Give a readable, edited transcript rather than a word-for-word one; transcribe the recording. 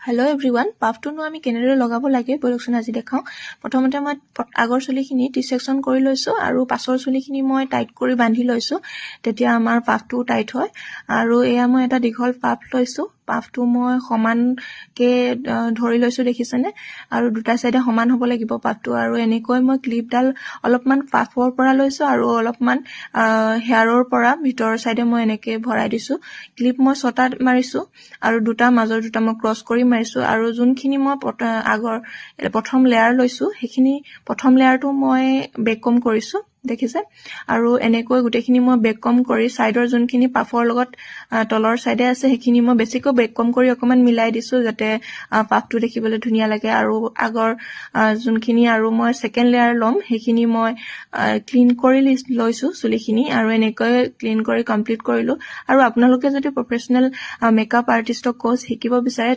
Hello' everyone, পাফটোনো আমি কেনেদৰে লগাব লাগে বলকচোন আজি দেখাওঁ। প্ৰথমতে মই আগৰ চুলিখিনি টি ছেকশ্যন কৰি লৈছোঁ আৰু পাছৰ চুলিখিনি মই টাইট কৰি বান্ধি লৈছোঁ, তেতিয়া আমাৰ পাফটোও টাইট হয়। আৰু এয়া মই এটা দীঘল পাফ লৈছোঁ, পাফটো মই সমানকৈ ধৰি লৈছোঁ, দেখিছেনে? আৰু দুটা চাইডে সমান হ'ব লাগিব পাফটো। আৰু এনেকৈ মই ক্লিপডাল অলপমান পাফৰ পৰা লৈছোঁ আৰু অলপমান হেয়াৰৰ পৰা ভিতৰৰ চাইডে মই এনেকৈ ভৰাই দিছোঁ। ক্লিপ মই 6টা মাৰিছোঁ আৰু মাজৰ দুটা মই ক্ৰছ কৰি মাৰিছোঁ। আৰু যোনখিনি মই প্ৰথম লেয়াৰ লৈছোঁ, সেইখিনি প্ৰথম লেয়াৰটো মই বেক কম কৰিছোঁ, দেখিছে? আৰু এনেকৈ গোটেইখিনি মই বেক কম কৰি ছাইডৰ যোনখিনি পাফৰ লগত তলৰ ছাইডে আছে সেইখিনি মই বেছিকৈ বেক কম কৰি অকণমান মিলাই দিছোঁ, যাতে পাফটো দেখিবলৈ ধুনীয়া লাগে। আৰু যোনখিনি আৰু মই ছেকেণ্ড লেয়াৰ ল'ম সেইখিনি মই ক্লিন কৰি লৈছোঁ চুলিখিনি, আৰু এনেকৈ ক্লিন কৰি কমপ্লিট কৰিলোঁ। আৰু আপোনালোকে যদি প্ৰফেচনেল মেকআপ আৰ্টিষ্টক কোৰ্চ শিকিব বিচাৰে